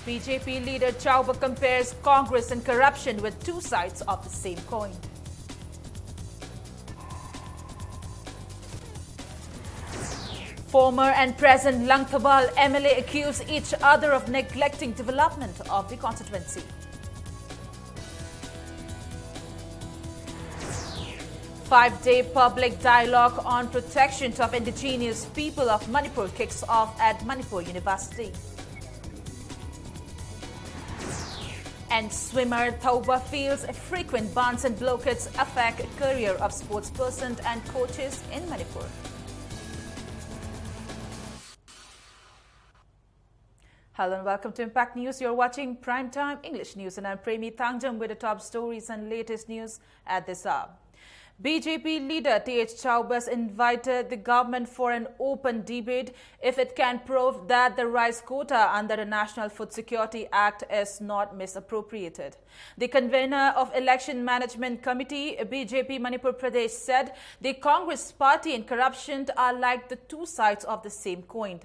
BJP leader Chauba compares Congress and corruption with two sides of the same coin. Former and present Langthabal MLA accuse each other of neglecting development of the constituency. Five-day public dialogue on protection of indigenous people of Manipur kicks off at Manipur University. And swimmer Thauba feels frequent bans and blockades affect career of sportspersons and coaches in Manipur. Hello and welcome to Impact News. You're watching Primetime English News and I'm Premi Thangjam with the top stories and latest news at this hour. BJP leader T.H. Chauba has invited the government for an open debate if it can prove that the rice quota under the National Food Security Act is not misappropriated. The convener of Election Management Committee, BJP Manipur Pradesh, said the Congress party and corruption are like the two sides of the same coin.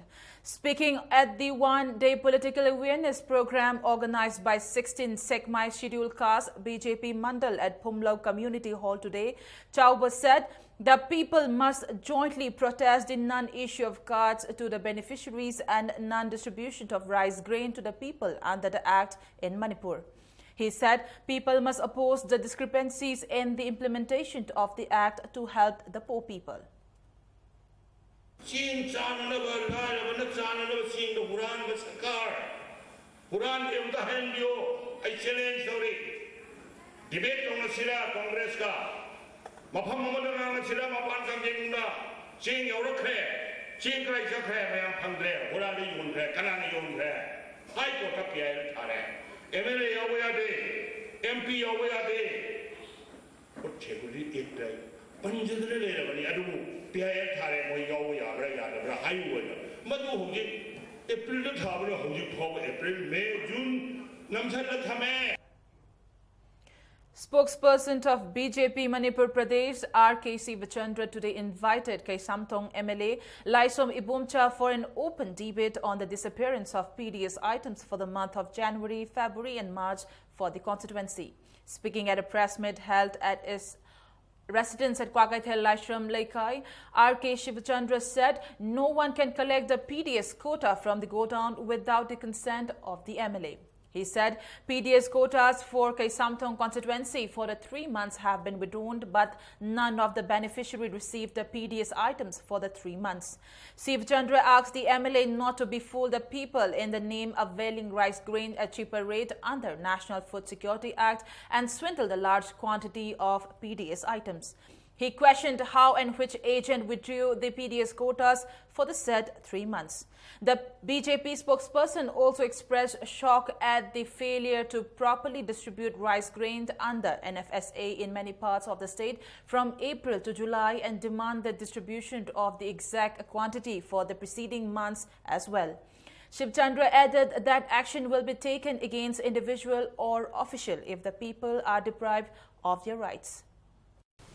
Speaking at the one-day political awareness program organized by 16 Sekmai scheduled castes BJP Mandal at Phumlau Community Hall today, Chauba said the people must jointly protest the non-issue of cards to the beneficiaries and non-distribution of rice grain to the people under the Act in Manipur. He said people must oppose the discrepancies in the implementation of the Act to help the poor people. Chin Chananaba, Lana Chananaba, seeing the Huran was a car. Huran gave the hand you, I challenge story. Debate on the Silla Congress car. Mapamadana Silla Mapan Samjunda, seeing your clear, seeing Christ of hair, Pandre, Hurani Yunre, Kanani Yunre, I got up here, MLA away a day, MP away a day. What checkly it day? Panjadre, I do. PIL Tare, we go, we are right out of the highway. Madu, April the Tower, April, May, June, Namsala Tame. Spokesperson of BJP Manipur Pradesh, R.K. Sivachandra, today invited Kaisamthong MLA Laisom Ibumcha for an open debate on the disappearance of PDS items for the month of January, February and March for the constituency. Speaking at a press meet held at his residents at Kwagaithel Laishram Laikai, R.K. Sivachandra said no one can collect the PDS quota from the godown without the consent of the MLA. He said PDS quotas for Kaisamthong constituency for the 3 months have been withdrawn, but none of the beneficiaries received the PDS items for the 3 months. Sivachandra asked the MLA not to befool the people in the name of availing rice grain at cheaper rate under National Food Security Act and swindle the large quantity of PDS items. He questioned how and which agent withdrew the PDS quotas for the said 3 months. The BJP spokesperson also expressed shock at the failure to properly distribute rice grain under NFSA in many parts of the state from April to July and demanded distribution of the exact quantity for the preceding months as well. Sivachandra added that action will be taken against individual or official if the people are deprived of their rights.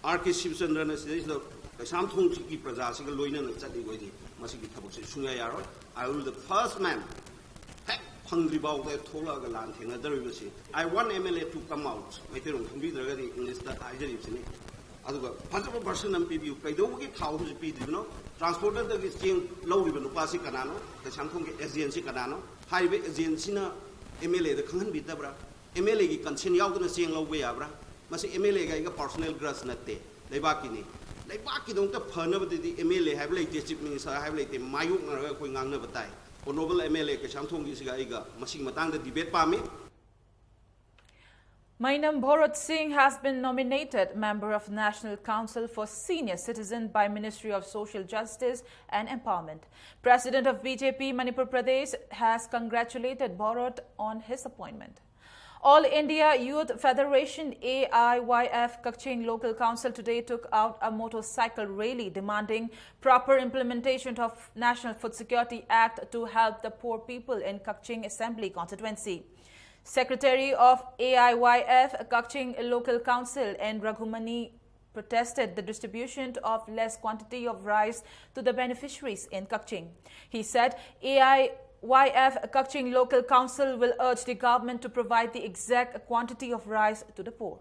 R.K. Sivachandra says the Kaisamthong Chiki Praja Single Loina and Sadi Wadi, Masiki Tabusi Sunayaro. I will the first man. Hungribow, Tola Galan, and other university. I want MLA to come out. My parents can be the ready in this that I did it. Other person and people, I don't get how to be, transported the exchange low even Pasi Canano, the Samsung agency Canano, highway agency MLA, the Kangan Bitabra, MLA continue out in the same low way abra. Must MLA a personal grass nate, Lebakini. Lebaki don't the pun of the MLA have like district minister, have like the Mayuk going on never die. Honorable MLA Kaisamthong is Gaiga, Machine Matang the debate Pami. Mainam Bharat Singh has been nominated member of National Council for Senior Citizen by Ministry of Social Justice and Empowerment. President of BJP Manipur Pradesh has congratulated Bharat on his appointment. All India Youth Federation AIYF Kaching Local Council today took out a motorcycle rally demanding proper implementation of National Food Security Act to help the poor people in Kaching Assembly constituency. Secretary of AIYF Kaching Local Council N. Raghumani protested the distribution of less quantity of rice to the beneficiaries in Kaching. He said YF Kakching Local Council will urge the government to provide the exact quantity of rice to the poor.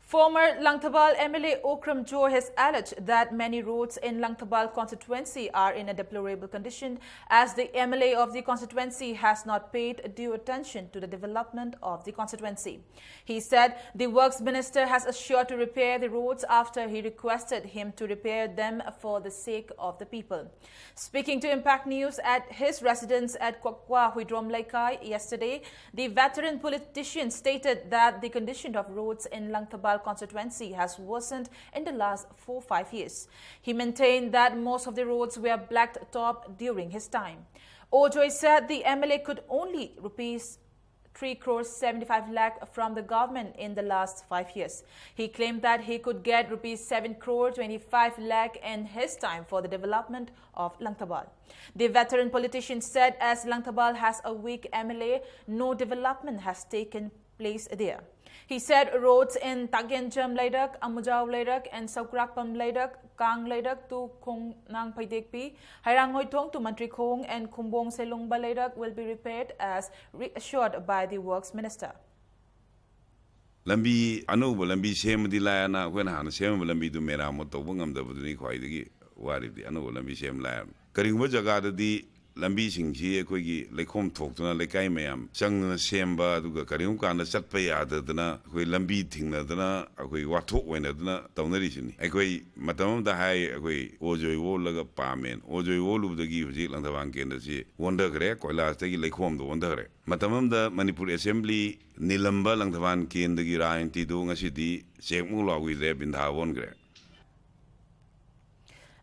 Former Langthabal MLA Okram Joy has alleged that many roads in Langthabal constituency are in a deplorable condition as the MLA of the constituency has not paid due attention to the development of the constituency. He said the Works Minister has assured to repair the roads after he requested him to repair them for the sake of the people. Speaking to Impact News at his residence at Kwakwa, Huidrom Laikai yesterday, the veteran politician stated that the condition of roads in Langthabal constituency has worsened in the last 4-5 years. He maintained that most of the roads were blacktop during his time. Ojoy said the MLA could only rupees 3 crores 75 lakh from the government in the last 5 years. He claimed that he could get rupees 7 crore 25 lakh in his time for the development of Langthabal. The veteran politician said as Langthabal has a weak MLA, no development has taken place there. He said roads in Tagyanjam Laidak, Amujao Laidak and Saukrakpam Laidak, Kang Laidak to Khong Nang Paidekpi, Hairang Hoitong to Mantri Khong and Kumbong Selungba Laidak will be repaired as reassured by the Works Minister. Lambi anuba lambi shem di la na when han shem lambi du mera mo to bungam da budni khwai di wari di anuba lambi shem la karing bo jaga di lambi sing ji ko gi lekhom thok tuna lekai mayam chang na semba du ga karing kan na chat pa ya da na koi lambi thing na da koi wa thok we na da tawnari sini ai koi matam da hai koi ojoi wo la ga pa men ojoi wo lu da gi ji lang da wang ken da si wonder gre ko la sta gi lekhom do wonder gre matam da Manipur Assembly Nilamba Langthaban Kendagi Rain Tidu Ngasi Chekmu Lawi there Bindhavon Gre.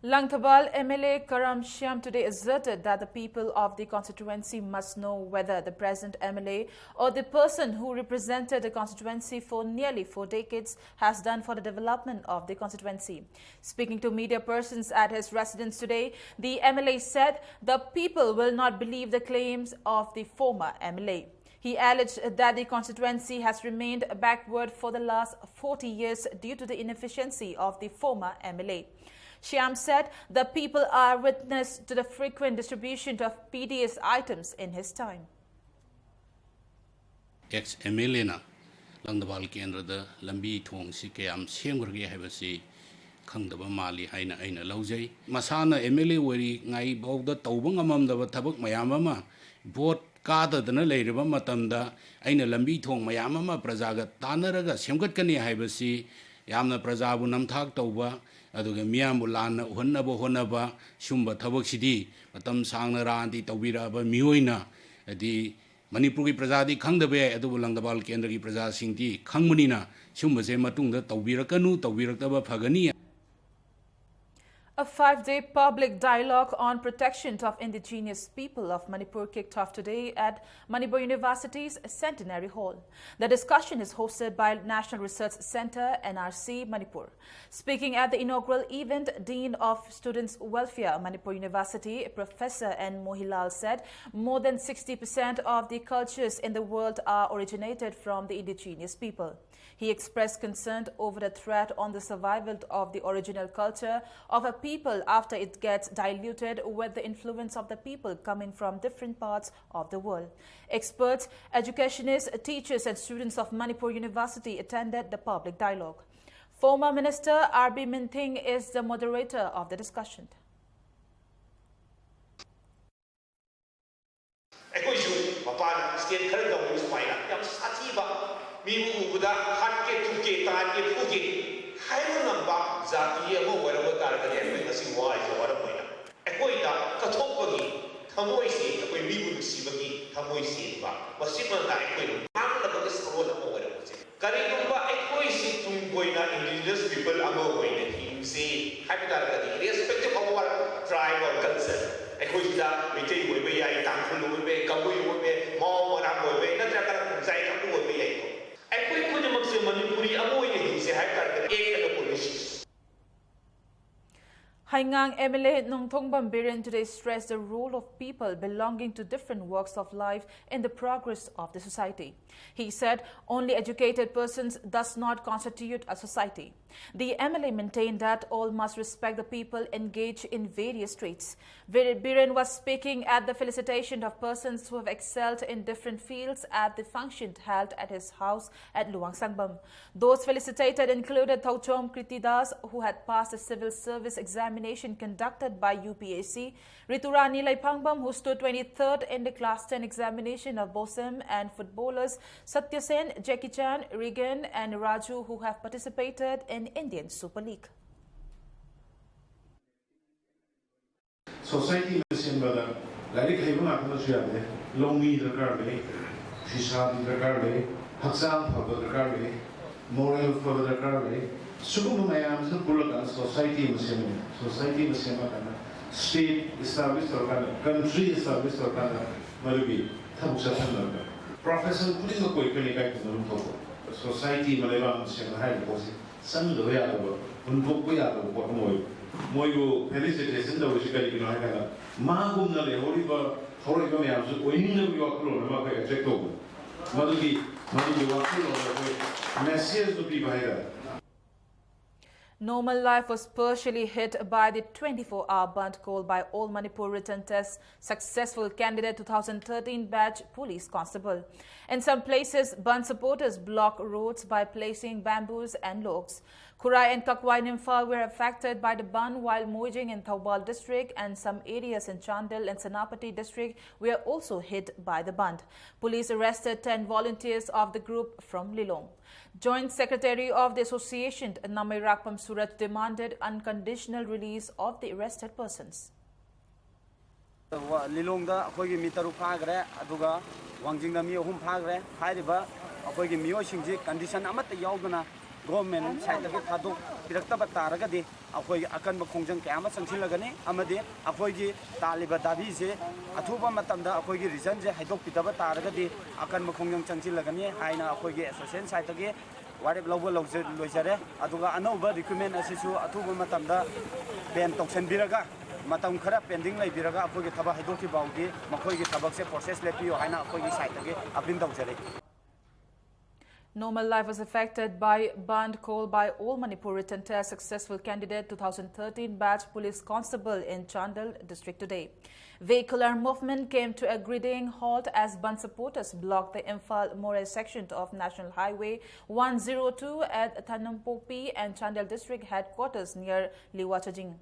Langthabal MLA Karam Shyam today asserted that the people of the constituency must know whether the present MLA or the person who represented the constituency for nearly 4 decades has done for the development of the constituency. Speaking to media persons at his residence today, the MLA said the people will not believe the claims of the former MLA. He alleged that the constituency has remained backward for the last 40 years due to the inefficiency of the former MLA. Shyam said the people are witness to the frequent distribution of PDS items in his time. Ex-MLA na Langthabal Kendra da lambi thong si kayam semgrage haibasi khangdaba mali haina aina laujai masana MLA wari ngai bawda tawba ngamamdaba thabak mayam ama vote Kada the Nalariba Matamda, Aina Lambi Tong, Mayamama, Prazaga, Tanaraga, Semgatkani Hibasi, Yamna Prazabunam Taktoba, Aduga Miamulana, Honaba, Shumba Tabakshidi, Matam Sangaranti, Tawira, Muina, the Manipuri Prazadi, Kangabe, Adulang Kendri Praza Singti, Kangmunina, Shumba Zematunga, Tawira Kanu, Tawira Taba Pagania. A 5-day public dialogue on protection of indigenous people of Manipur kicked off today at Manipur University's Centenary Hall. The discussion is hosted by National Research Centre, NRC, Manipur. Speaking at the inaugural event, Dean of Students' Welfare, Manipur University, Professor N. Mohilal said more than 60% of the cultures in the world are originated from the indigenous people. He expressed concern over the threat on the survival of the original culture of a people after it gets diluted with the influence of the people coming from different parts of the world. Experts, educationists, teachers and students of Manipur University attended the public dialogue. Former Minister R.B. Minting is the moderator of the discussion. Mimu uda hatke tuke taanke fuke hairu namba zati amo warawa taragade emma siwa is waramoina ekoi da kathopagi thamoi si ekoi mimu sibagi thamoi si ba wasima da ekoi amla ba sro na mo warawa kari numba ekoi si tum boina indigenous people amo boina him say happy taragade irrespective of our tribe or culture ekoi da mitei boibe yai tangkhulu boibe kabui boibe mo wana boibe natra kara sai kapu boibe yai Haingang MLA Nongthong Bambiran today stressed the role of people belonging to different walks of life in the progress of the society. He said only educated persons does not constitute a society. The MLA maintained that all must respect the people engaged in various trades. Biren was speaking at the felicitation of persons who have excelled in different fields at the function held at his house at Luang Sangbam. Those felicitated included Thauchom Kritidas, who had passed the civil service examination conducted by UPSC, Riturani Laipangbam, who stood 23rd in the Class 10 examination of BOSEM, and footballers Satya Sen, Jackie Chan, Regan and Raju, who have participated in Indian Super League. Society mission bada lari khai bana kana suya de longi darkar le hisab darkar le haksam phab darkar le moral phab darkar le sugum mayam se pulaka society mission kana state establish or kana country establish or kana malubi thabu sa than profession putting a koi kani kai kun to society maleba mission hai ko se sang do ya do un ko ya do ko moyo felicitation da wish kari kino hakala ma gumna le horiba me amsu oinna bi waklo na ma ka ejecto madugi waklo na message do bi bhaiga. Normal life was partially hit by the 24-hour burnt coal by All Manipur Written Test successful candidate 2013 batch police constable. In some places, burnt supporters blocked roads by placing bamboos and logs. Kurai and Kakwai Nimphal were affected by the burn, while Mojing in Thoubal district and some areas in Chandel and Senapati district were also hit by the burn. Police arrested 10 volunteers of the group from Lilong. Joint Secretary of the Association, Namai Rakpam Suraj, demanded unconditional release of the arrested persons. Lilongda akoigi mitaru phagre aduga wangjingda mi ahum phagre phaiba akoigi miyo singji condition amata yauduna government side ke thaduk pirakta taragadi akoigi akan khongjang kama sangsilagani amade akoigi taliba dabi se athuba matamda akoigi reason je haidok pitaba taragadi akan khongjang sangsilagani haina akoigi association side ke warep lobo loisare aduga anova recruitment asisu athuba matamda ben toksen biraga matam khara pending lai biraga akoigi thaba haidoki baudi makoigi thabak se process lepiyo haina akoigi side ke apin tawjare. Normal life was affected by burnt coal by All Manipur Written Test successful candidate 2013 batch police constable in Chandel district today. Vehicular movement came to a grinding halt as burnt supporters blocked the Imphal-Moray section of National Highway 102 at Thanampopi and Chandel district headquarters near Liwachajing.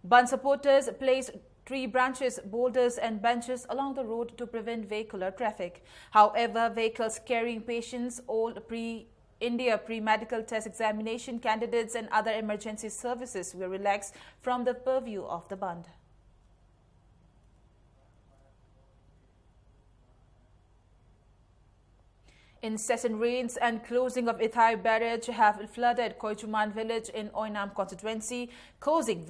Burnt supporters placed tree branches, boulders and benches along the road to prevent vehicular traffic. However, vehicles carrying patients, old India pre-medical test examination candidates and other emergency services were relaxed from the purview of the band. Incessant rains and closing of Ithai barrage have flooded Koichuman village in Oinam constituency, causing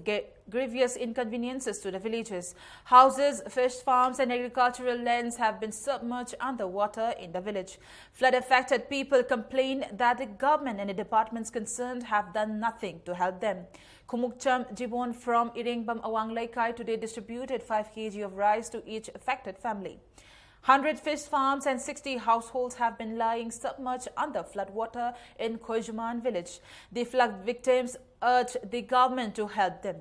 grievous inconveniences to the villagers. Houses, fish farms and agricultural lands have been submerged underwater in the village. Flood-affected people complain that the government and the departments concerned have done nothing to help them. Kumukcham Jibon from Iringbam Awang Laikai today distributed 5 kg of rice to each affected family. 100 fish farms and 60 households have been lying submerged under floodwater in Koijuman village. The flood victims urge the government to help them.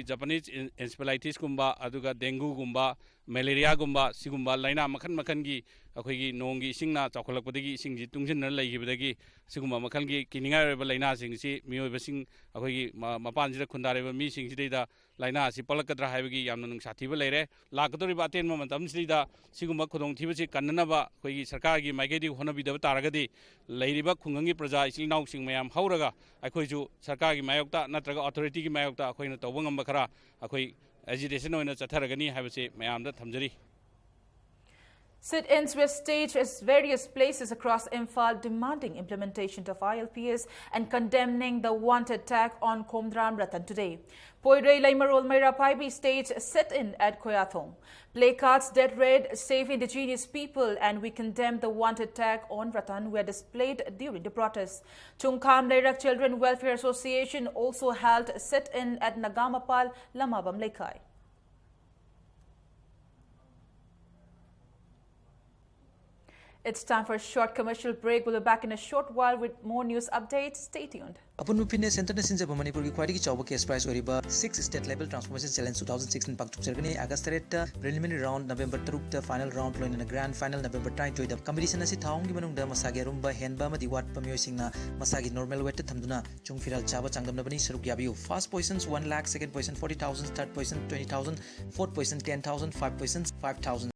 Japanese encephalitis gumba, aduga dengue gumba, malaria gumba, sigumba, laina makan makangi, nongi singna, chocolapodigi, singji, tungsin lagi, siguma makangi, kininga laina singsi, mio basing, mapanjira kundare, me sing data, laina, si polakadra havigi, yamnung sativa lere, lakatori batin momentum sida, siguma kudong tibusi, kananaba, sarkagi, magedi, honabi the taragadi, Ladybug Kungangi Praja, is now sing mayam hauraga, Akoju, sarkagi mayokta, natraga authority mayokta, Akoin to Wangam Bakara, Akoi agitation in a Taragani, have a say, mayam the Tamjari. Sit-ins were staged at various places across Imphal demanding implementation of ILPS and condemning the wanted attack on Komdram Ratan today. Poirei Laimarol Mairapaibi staged a sit-in at Koyathong. Placards that read "Save Indigenous People" and "We Condemn the Wanted Attack on Ratan" were displayed during the protest. Chungkham Lairak Children Welfare Association also held a sit-in at Nagamapal, Lamabam Laikai. It's time for a short commercial break. We'll be back in a short while with more news updates. Stay tuned. Upon Fitness Center Sinjaba Manipur Quality Chawba Case Prize Oriba 6 State Level Transformation Challenge 2016 Paktuk Cergani August 3 Preliminary Round November 3 Final Round Loin in a Grand Final November 9 the competition asi Thaung Gimanung da Masagi Rumba Henba Madi Wat Pamyo Singna Masagi normal weight Thamduna Chung Firal Chaba Changam Nabani Saruk Yabiu. First positions 1 lakh, second position 40,000, third position 20,000, fourth position 10,000, 5 positions 5,000.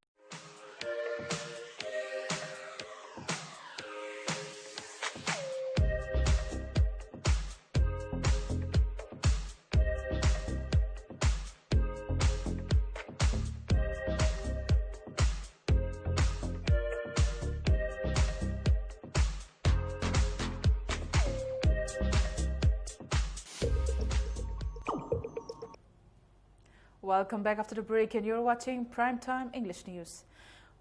Welcome back after the break, and you're watching Primetime English News.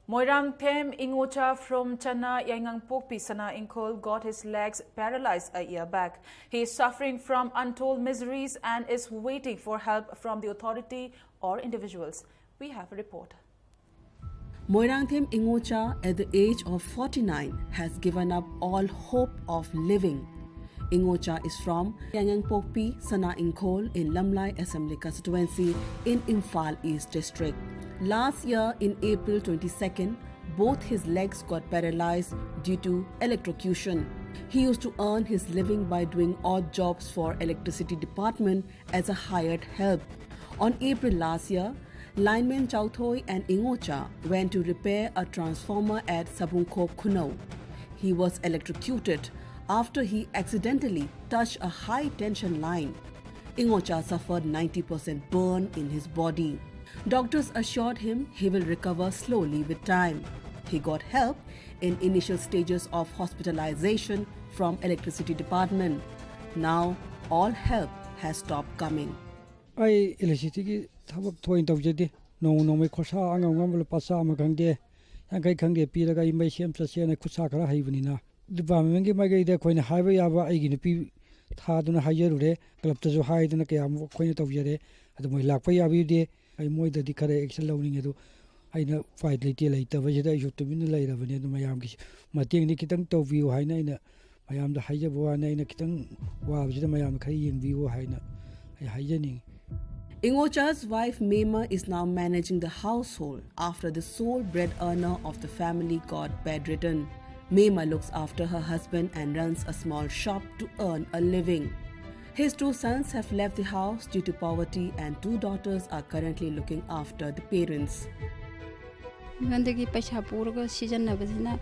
Moirang Them Ingocha from Chana Yangang Pokpi Sana Inkol got his legs paralyzed a year back. He is suffering from untold miseries and is waiting for help from the authority or individuals. We have a report. Moirang Them Ingocha, at the age of 49, has given up all hope of living. Ingocha is from Yangang Pokpi, Sana Inkol in Lamlai Assembly Constituency in Imphal East District. Last year in April 22nd, both his legs got paralyzed due to electrocution. He used to earn his living by doing odd jobs for electricity department as a hired help. On April last year, lineman Chauthoi and Ingocha went to repair a transformer at Sabungkhop Khunau. He was electrocuted after he accidentally touched a high-tension line. Ingocha suffered 90% burn in his body. Doctors assured him he will recover slowly with time. He got help in initial stages of hospitalization from electricity department. Now, all help has stopped coming. I electricity tabak thoin tawjedi no mai khosa angam pasa amagangde yangai khangde piraga imai sem chase na khusa khara haibunina department ge magai de khoina haiba yaba aigi nupi thaduna hajerure club ta jo haiduna kayam khoina tawjere adu moi lakpa yabi de ai moi da dikhare action lawning edu aina fight lete leitaba jeda yu tumin leirabane adu mayam gi mateng ni kitang tawbiu haina ina mayam da haijabo wa na ina kitang wa jeda mayam khai yengbiu haina ai haijani. Ingocha's wife Mema is now managing the household after the sole bread earner of the family got bedridden. Mema looks after her husband and runs a small shop to earn a living. His 2 sons have left the house due to poverty and 2 daughters are currently looking after the parents. Gandagi paisa puraga season nabasina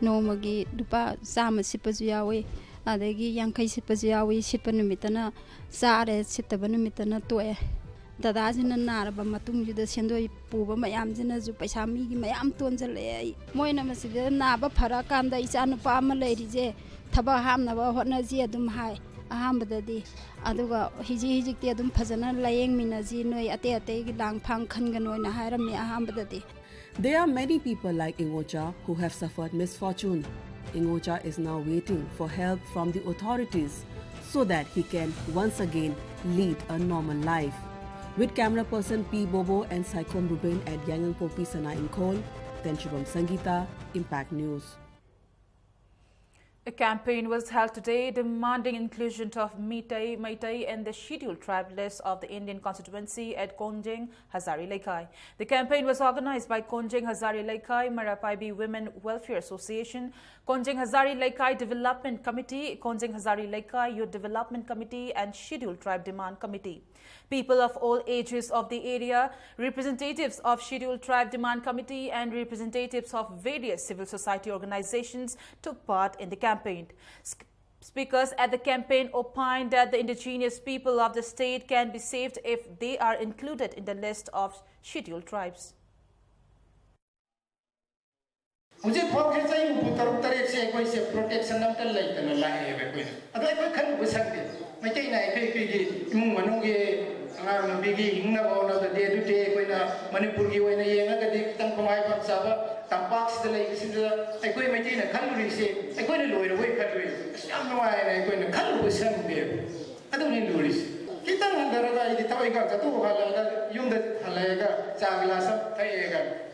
nomagi dupa sama sipazu yawe adagi yankai sipazu yawe sipanumitana sare sitabanumitana toe dadajina naraba matung juda sendoi puba mayam jina ju paisa mi gi mayam tonjale moina masida naba phara kanda icha nupa ama leirije thaba hamna ba hotna ji adum hai ahambadadi aduga hiji te adum phajana layeng minaji noi ate gi langphang khanganoi hairami ahambadadi. There are many people like Ingocha who have suffered misfortune. Ingocha is now waiting for help from the authorities so that he can once again lead a normal life. With camera person P. Bobo and Saikom Ruben at Yangang Popi Sana Inkol, then Shubham Sangeeta, Impact News. A campaign was held today demanding inclusion of Meitei and the scheduled tribe list of the Indian constituency at Konjeng, Hazari Laikai. The campaign was organized by Konjeng Hazari Laikai Marapaibi Women Welfare Association, Konjeng Hazari Laikai Development Committee, Konjeng Hazari Laikai Youth Development Committee and Scheduled Tribe Demand Committee. People of all ages of the area, representatives of Scheduled Tribe Demand Committee and representatives of various civil society organizations took part in the campaign. Speakers at the campaign opined that the indigenous people of the state can be saved if they are included in the list of scheduled tribes.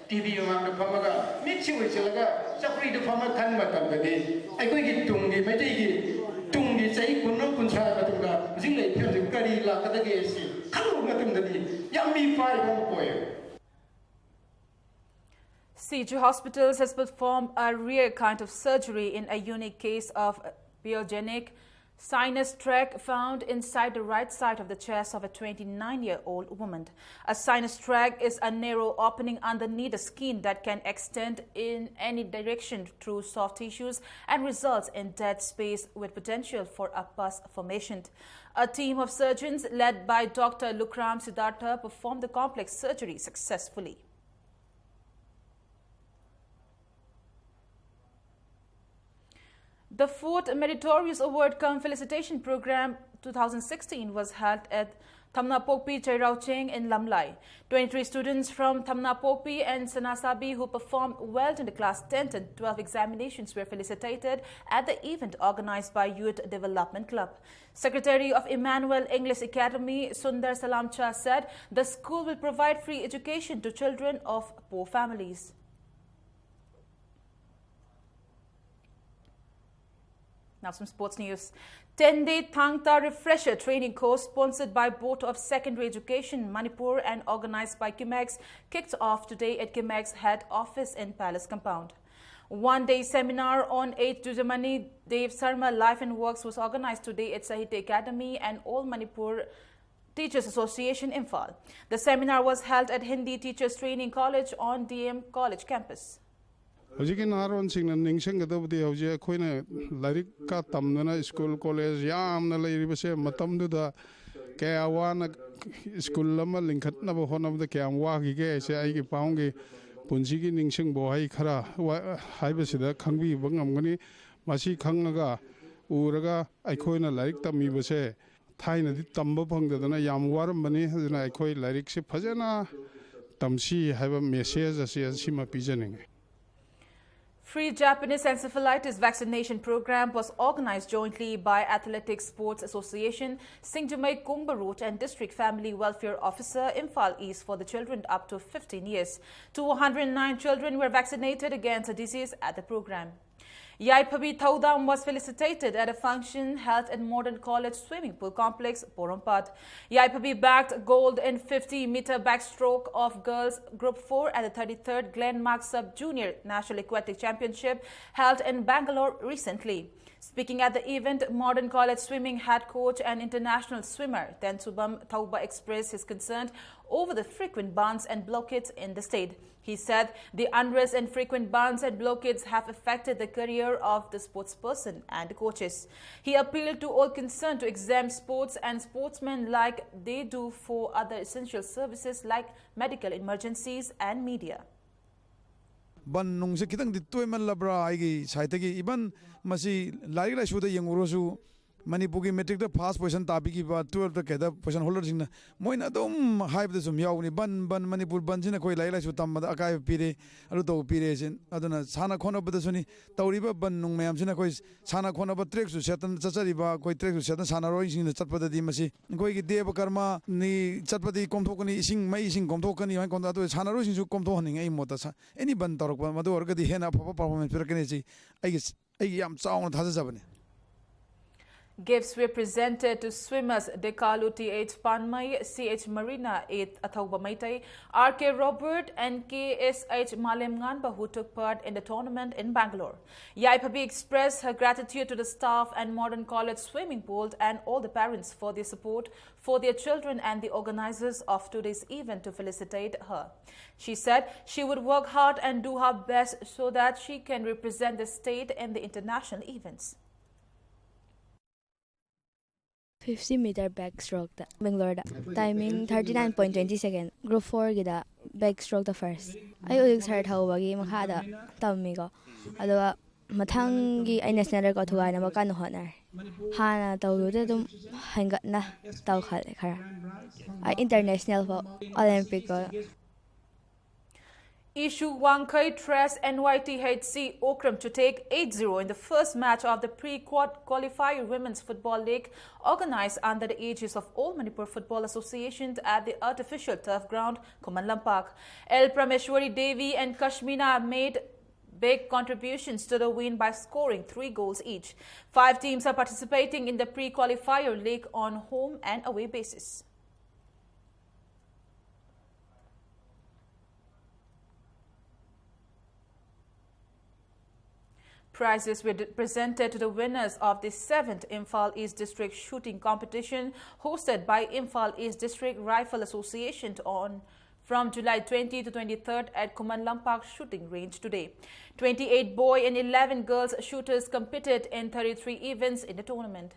TV ꯆꯧꯀ꯭ꯔꯤꯗ ꯐꯝꯃ ꯈꯟꯕ ꯃꯇꯝꯗꯗꯤ ꯑꯩꯈꯣꯏꯒꯤ ꯇꯨꯡꯒꯤ ꯃꯩꯇꯩꯒꯤ ꯇꯨꯡꯒꯤ ꯆꯍꯤ 19-20 ꯃꯇꯨꯡꯗ ꯍꯧꯖꯤꯛ ꯂꯩꯔꯤꯕ ꯐꯤꯕꯝꯁꯤ ꯀꯔꯤ ꯂꯥꯛꯀꯗꯒꯦ ꯍꯥꯏꯕꯁꯤ ꯈꯜꯂꯨꯕ ꯃꯇꯝꯗꯗꯤ ꯌꯥꯝ ꯃꯤꯄꯥꯏꯕ ꯑꯃ ꯑꯣꯏꯌꯦ. CG Hospitals has performed a rare kind of surgery in a unique case of pyogenic sinus tract found inside the right side of the chest of a 29-year-old woman. A sinus tract is a narrow opening underneath the skin that can extend in any direction through soft tissues and results in dead space with potential for a pus formation. A team of surgeons led by Dr. Lukram Siddhartha performed the complex surgery successfully. The 4th Meritorious Award Cum Felicitation Program 2016 was held at Thamnapokpi Chairaucheng in Lamlai. 23 students from Thamnapokpi and Sanasabi who performed well in the class 10 and 12 examinations were felicitated at the event organized by Youth Development Club. Secretary of Emmanuel English Academy Sundar Salamcha said the school will provide free education to children of poor families. Now some sports news. 10-day Thangta Refresher Training Course sponsored by Board of Secondary Education Manipur and organized by Kimex kicked off today at Kimex head office in Palace Compound. One-day seminar on 8th Jujamani Dev Sarma Life and Works was organized today at Sahitya Academy and All Manipur Teachers Association Imphal. The seminar was held at Hindi Teachers Training College on DM College campus. Hojiki naron sing ning sing gadabdi hoje khoina larik ka tamna school college yamna leiribase matam du da ke awana school lama linkhat na bo honam da ke am wa gi ge se ai gi paung gi punsi gi ning sing bo hai khara hai base da khangbi bangam gani masi khangaga uraga ai khoina larik tammi base thaina di tamba phangda na yam waram bani hajna ai khoi larik se phajana tamsi haiba message ase sima pijaning. Free Japanese encephalitis vaccination program was organized jointly by Athletic Sports Association, Singjamai Kungbarut and District Family Welfare Officer, Imphal East for the children up to 15 years. 209 children were vaccinated against the disease at the program. Yaiphabi Thaudam was felicitated at a function held at Modern College Swimming Pool Complex, Porompat. Yaiphabi bagged gold in 50-meter backstroke of girls Group 4 at the 33rd Glenmark Sub-Junior National Aquatic Championship held in Bangalore recently. Speaking at the event, Modern College Swimming head coach and international swimmer Tensubam Thauba expressed his concern over the frequent bans and blockades in the state. He said the unrest and frequent bans and blockades have affected the career of the sportsperson and coaches. He appealed to all concerned to exempt sports and sportsmen like they do for other essential services like medical emergencies and media. Ban nung se kitang ditoy man labra aigi saitagi iban masi larik la shuda yengurosu Manipur metric the first position tabi ba 12 the keda position holder sing moina dum hype the sum yaw ni ban Manipur ban jina koi lai su tam da akai pire alu to pire sin aduna sana khona bada suni tawriba ban nung mayam sina koi sana khona ba trek su setan chachari ba koi trek su setan sana roi sing chatpada di masi koi gi deva karma ni chatpadi komthokani ising mai ising komthokani han konda to sana roi sing su komthohning ai mota sa any ban torok ba madu orgadi hena performance perakene chi ai yam chaung thaja jabane. Gifts were presented to swimmers Dekalu T.H. Panmai, C.H. Marina 8 Athauba Maitai, R.K. Robert and K.S.H. Malem Nganba who took part in the tournament in Bangalore. Yaiphabi expressed her gratitude to the staff and Modern College Swimming Pool and all the parents for their support for their children and the organizers of today's event to felicitate her. She said she would work hard and do her best so that she can represent the state in the international events. 50-meter backstroke da Bangalore da timing 39.20 second group 4 gida backstroke the first ai ulik sar thawagi makha da tammi go adawa mathangi ai national record thuai na makan honar hana tawude dum hangat na taw khale khara ai international Olympic go Ishu Wangkai Tres NYTHC Okram to take 8-0 in the first match of the pre-qualifier Women's Football League organized under the aegis of All Manipur Football Association at the artificial turf ground, Kumanlampak. El Prameshwari Devi and Kashmina made big contributions to the win by scoring 3 goals each. 5 teams are participating in the pre-qualifier league on home and away basis. Prizes were presented to the winners of the 7th Imphal East District Shooting Competition hosted by Imphal East District Rifle Association from July 20 to 23rd at Kuman Lampak Shooting Range today. 28 boy and 11 girls shooters competed in 33 events in the tournament.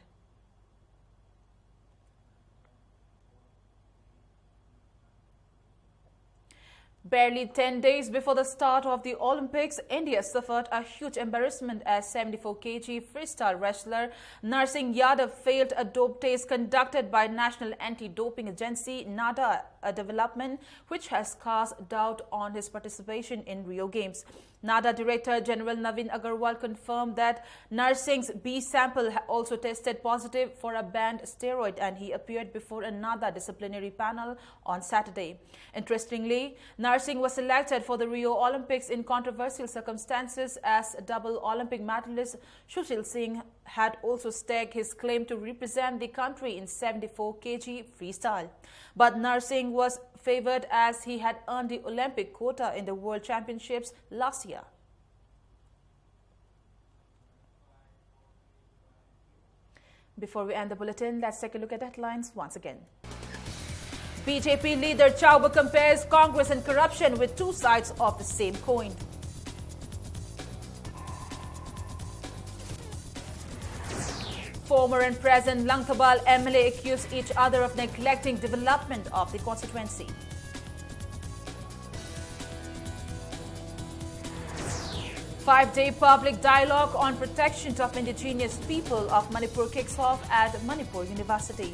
Barely 10 days before the start of the Olympics, India suffered a huge embarrassment as 74 kg freestyle wrestler Narsingh Yadav failed a dope test conducted by National Anti-Doping Agency NADA, a development which has cast doubt on his participation in Rio Games. NADA Director General Naveen Agarwal confirmed that Narsingh's B sample also tested positive for a banned steroid and he appeared before a NADA disciplinary panel on Saturday. Interestingly, Narsingh was selected for the Rio Olympics in controversial circumstances as double Olympic medalist Sushil Singh had also staked his claim to represent the country in 74 kg freestyle. But Narsingh was favoured as he had earned the Olympic quota in the World Championships last year. Before we end the bulletin, let's take a look at headlines once again. BJP leader Chauba compares Congress and corruption with two sides of the same coin. Former and present Langtabal MLA accuse each other of neglecting development of the constituency. Five-day public dialogue on protection of indigenous people of Manipur kicks off at Manipur University.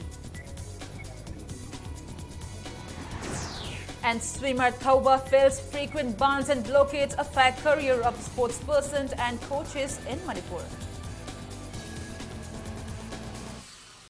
And swimmer Thoba feels frequent bans and blockades affect career of sportspersons and coaches in Manipur.